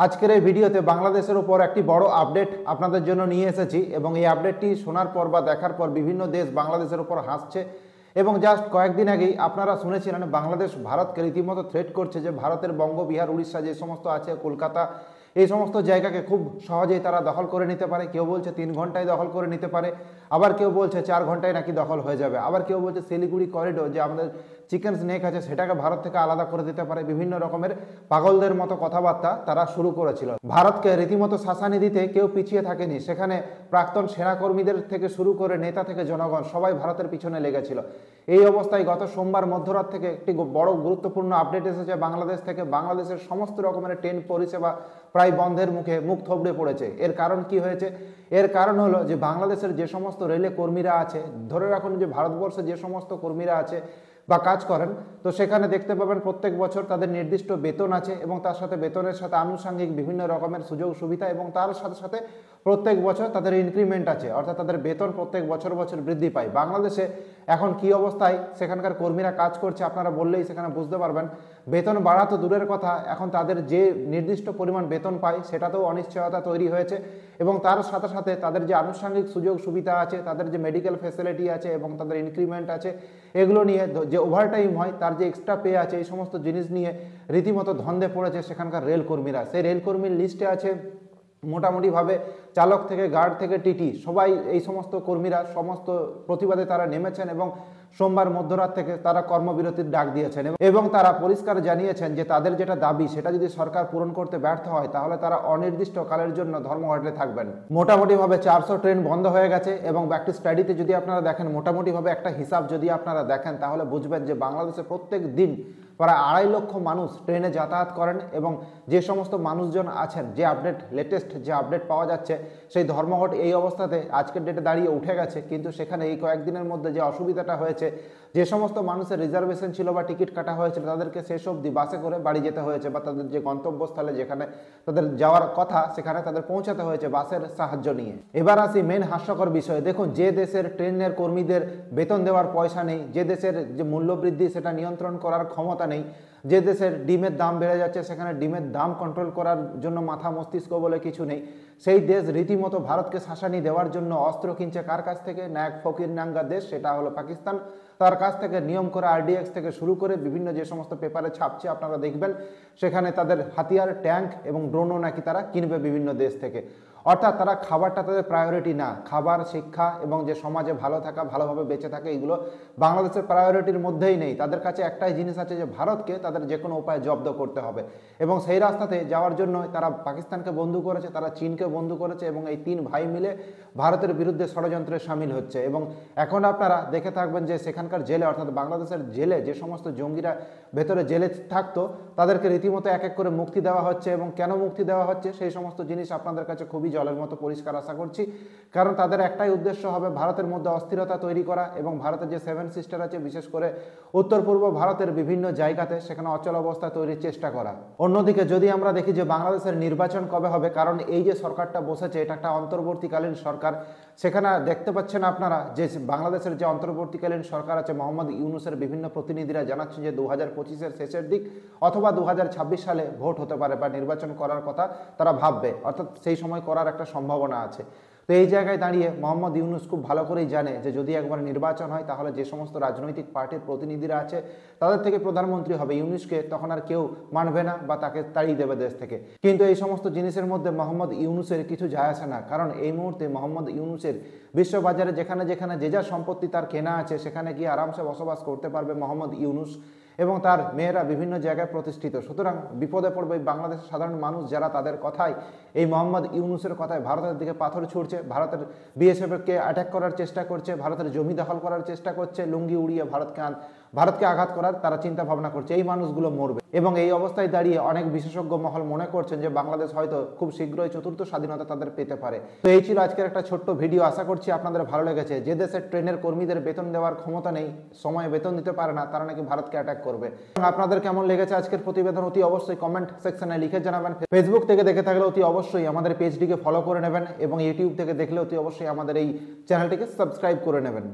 আজকের এই ভিডিওতে বাংলাদেশের উপর একটি বড় আপডেট আপনাদের জন্য নিয়ে এসেছি এবং এই আপডেটটি শোনার পর বা দেখার পর বিভিন্ন দেশ বাংলাদেশের উপর হাসছে এবং জাস্ট কয়েকদিন আগেই আপনারা শুনেছিলেন বাংলাদেশ ভারতকে রীতিমতো থ্রেট করছে যে ভারতের বঙ্গ, বিহার, উড়িষ্যা যে সমস্ত আছে, কলকাতা, এই সমস্ত জায়গাকে খুব সহজেই তারা দখল করে নিতে পারে। কেউ বলছে 3 ঘন্টায় দখল করে নিতে পারে, আবার কেউ বলছে 4 ঘন্টায় নাকি দখল হয়ে যাবে, আবার কেউ বলছে শিলিগুড়ি করিডোর যে আমাদের চিকেন স্নেক আছে সেটাকে ভারত থেকে আলাদা করে দিতে পারে। বিভিন্ন রকমের পাগলদের মতো কথাবার্তা তারা শুরু করেছিল। ভারতকে রীতিমতো শাসানি দিতে কেউ পিছিয়ে থাকেনি, সেখানে প্রাক্তন সেনাকর্মীদের থেকে শুরু করে নেতা থেকে জনগণ সবাই ভারতের পিছনে লেগেছিল। এই অবস্থায় গত সোমবার মধ্যরাত থেকে একটি বড় গুরুত্বপূর্ণ আপডেট এসেছে বাংলাদেশ থেকে। বাংলাদেশের সমস্ত রকমের ট্রেন পরিষেবা প্রায় বন্ধের মুখ থবড়ে পড়েছে। এর কারণ কি হয়েছে? এর কারণ হলো যে বাংলাদেশের যে সমস্ত রেলে কর্মীরা আছে, ধরে রাখুন যে ভারতবর্ষে যে সমস্ত কর্মীরা আছে বা কাজ করেন, তো সেখানে দেখতে পাবেন প্রত্যেক বছর তাদের নির্দিষ্ট বেতন আছে এবং তার সাথে বেতনের সাথে আনুষঙ্গিক বিভিন্ন রকমের সুযোগ সুবিধা এবং তার সাথে সাথে প্রত্যেক বছর তাদের ইনক্রিমেন্ট আছে, অর্থাৎ তাদের বেতন প্রত্যেক বছর বৃদ্ধি পায়। বাংলাদেশে এখন কি অবস্থায় সেখানকার কর্মীরা কাজ করছে আপনারা বললেই সেখানে বুঝতে পারবেন। বেতন বাড়া তো দূরের কথা, এখন তাদের যে নির্দিষ্ট পরিমাণ বেতন পায় সেটাতেও অনিশ্চয়তা তৈরি হয়েছে এবং তার সাথে সাথে তাদের যে আনুষঙ্গিক সুযোগ সুবিধা আছে, তাদের যে মেডিকেল ফ্যাসিলিটি আছে এবং তাদের ইনক্রিমেন্ট আছে, এগুলো নিয়ে যে ওভারটাইম হয়, তার যে এক্সট্রা পে আছে, এই সমস্ত জিনিস নিয়ে রীতিমতো ধন্দে পড়েছে সেখানকার রেল কর্মীরা। সেই রেল কর্মীর লিস্টে আছে মোটামুটিভাবে চালক থেকে গার্ড থেকে টিটি সবাই, এই সমস্ত কর্মীরা সমস্ত প্রতিবাদে তারা নেমেছেন এবং সোমবার মধ্যরাত থেকে তারা কর্মবিরতির ডাক দিয়েছেন এবং তারা পরিষ্কার জানিয়েছেন যে তাদের যেটা দাবি সেটা যদি সরকার পূরণ করতে ব্যর্থ হয় তাহলে তারা অনির্দিষ্টকালের জন্য ধর্মঘটে থাকবেন। মোটামুটিভাবে 400 ট্রেন বন্ধ হয়ে গেছে এবং একটি স্টাডিতে যদি আপনারা দেখেন, মোটামুটিভাবে একটা হিসাব যদি আপনারা দেখেন তাহলে বুঝবেন যে বাংলাদেশে প্রত্যেক দিন প্রায় 2.5 লক্ষ মানুষ ট্রেনে যাতায়াত করেন এবং যে সমস্ত মানুষজন আছেন, যে লেটেস্ট যে আপডেট পাওয়া যাচ্ছে, সেই ধর্মঘট এই অবস্থাতে আজকের ডেটে দাঁড়িয়ে উঠে গেছে। কিন্তু সেখানে এই কয়েকদিনের মধ্যে যে অসুবিধাটা হয়েছে, যে সমস্ত মানুষের রিজার্ভেশন ছিল বা টিকিট কাটা হয়েছিল তাদেরকে শেষ অবধি বাসে করে বাড়ি যেতে হয়েছে বা তাদের যে গন্তব্যস্থলে যেখানে তাদের যাওয়ার কথা সেখানে তাদের পৌঁছাতে হয়েছে বাসের সাহায্য নিয়ে। এবার আসি মেন হাস্যকর বিষয়ে। দেখুন, যে দেশের ট্রেনের কর্মীদের বেতন দেওয়ার পয়সা নেই, যে দেশের যে মূল্যবৃদ্ধি সেটা নিয়ন্ত্রণ করার ক্ষমতা নেই, যে দেশের ডিমের দাম বেড়ে যাচ্ছে সেখানে ডিমের দাম কন্ট্রোল করার জন্য মাথা মস্তিষ্ক বলে কিছু নেই, সেই দেশ রীতিমতো ভারতকে শাসানি দেওয়ার জন্য অস্ত্র কিনছে কার কাছ থেকে? না এক ফকির নাঙ্গা দেশ, সেটা হলো পাকিস্তান। তার কাছ থেকে নিয়ম করে আরডিএক্স থেকে শুরু করে বিভিন্ন যে সমস্ত পেপারে ছাপছে আপনারা দেখবেন, সেখানে তাদের হাতিয়ার, ট্যাঙ্ক এবং ড্রোনও নাকি তারা কিনবে বিভিন্ন দেশ থেকে। অর্থাৎ তারা খাবারটা তাদের প্রায়োরিটি না, খাবার, শিক্ষা এবং যে সমাজে ভালো থাকা, ভালোভাবে বেঁচে থাকে, এগুলো বাংলাদেশের প্রায়োরিটির মধ্যেই নেই। তাদের কাছে একটাই জিনিস আছে যে ভারতকে তাদের যে কোনো উপায়ে জব্দ করতে হবে এবং সেই রাস্তাতে যাওয়ার জন্য তারা পাকিস্তানকে বন্ধু করেছে, তারা চীনকে বন্ধু করেছে এবং এই 3 ভাই মিলে ভারতের বিরুদ্ধে ষড়যন্ত্রে সামিল হচ্ছে। এবং এখন আপনারা দেখে থাকবেন যে সেখানকার জেলে, অর্থাৎ বাংলাদেশের জেলে যে সমস্ত জঙ্গিরা ভেতরে জেলে থাকতো তাদেরকে রীতিমতো এক এক করে মুক্তি দেওয়া হচ্ছে এবং কেন মুক্তি দেওয়া হচ্ছে সেই সমস্ত জিনিস আপনাদের কাছে খুবই জলের মতো পরিষ্কার আশা করছি। কারণ তাদের একটাই উদ্দেশ্য হবে ভারতের মধ্যে অস্থিরতা তৈরি করা এবং ভারতের যে 7 সিস্টার আছে, বিশেষ করে উত্তর পূর্ব ভারতের বিভিন্ন জায়গাতে সেখানে অচল অবস্থা তৈরির চেষ্টা করা। অন্যদিকে যদি আমরা দেখি যে বাংলাদেশের নির্বাচন কবে হবে, কারণ এই যে সরকারটা বসেছে এটা একটা অন্তর্বর্তীকালীন সরকার, সেখানে দেখতে পাচ্ছেন আপনারা যে বাংলাদেশের যে অন্তর্বর্তীকালীন সরকার আছে, মোহাম্মদ ইউনূসের বিভিন্ন প্রতিনিধিরা জানাচ্ছে যে 2025-এর শেষের দিক অথবা 2026 সালে ভোট হতে পারে বা নির্বাচন করার কথা তারা ভাববে, অর্থাৎ সেই সময় করার একটা সম্ভাবনা আছে। তো এই জায়গায় দাঁড়িয়ে মোহাম্মদ ইউনূস খুব ভালো করেই জানে যে যদি একবার নির্বাচন হয় তাহলে যে সমস্ত রাজনৈতিক পার্টির প্রতিনিধিরা আছে তাদের থেকে প্রধানমন্ত্রী হবে ইউনূসকে তখন আর কেউ মানবে না বা তাকে তাড়িয়ে দেবে দেশ থেকে। কিন্তু এই সমস্ত জিনিসের মধ্যে মোহাম্মদ ইউনূসের কিছু যায় আসে না, কারণ এই মুহূর্তে মোহাম্মদ ইউনূসের বিশ্ববাজারে যেখানে যেখানে যে যা সম্পত্তি তার কেনা আছে সেখানে গিয়ে আরামসে বসবাস করতে পারবে মোহাম্মদ ইউনূস এবং তার মেয়েরা বিভিন্ন জায়গায় প্রতিষ্ঠিত। সুতরাং বিপদে পড়বে বাংলাদেশের সাধারণ মানুষ যারা তাদের কথায়, এই মোহাম্মদ ইউনূসের কথায় ভারতের দিকে পাথর ছুড়ছে, ভারতের বিএসএফকে অ্যাটাক করার চেষ্টা করছে, ভারতের জমি দখল করার চেষ্টা করছে, লুঙ্গি উড়িয়ে ভারতকে আঘাত করার তারা চিন্তা ভাবনা করছে। এই মানুষগুলো মরবে এবং এই অবস্থায় দাঁড়িয়ে অনেক বিশেষজ্ঞ মহল মনে করছেন যে বাংলাদেশ হয়তো খুব শীঘ্রই 4র্থ স্বাধীনতা তাদের পেতে পারে। তো এই ছিল আজকের একটা ছোট্ট ভিডিও, আশা করছি আপনাদের ভালো লেগেছে। যে দেশের ট্রেনের কর্মীদের বেতন দেওয়ার ক্ষমতা নেই, সময়ে বেতন দিতে পারে না, তারা নাকি ভারতকে অ্যাটাক করবে। আপনাদের কেমন লেগেছে আজকের প্রতিবেদন অতি অবশ্যই কমেন্ট সেকশনে লিখে জানাবেন। ফেসবুক থেকে দেখে থাকলে অতি অবশ্যই আমাদের পেজটিকে ফলো করে নেবেন এবং ইউটিউব থেকে দেখলে অতি অবশ্যই আমাদের এই চ্যানেলটিকে সাবস্ক্রাইব করে নেবেন।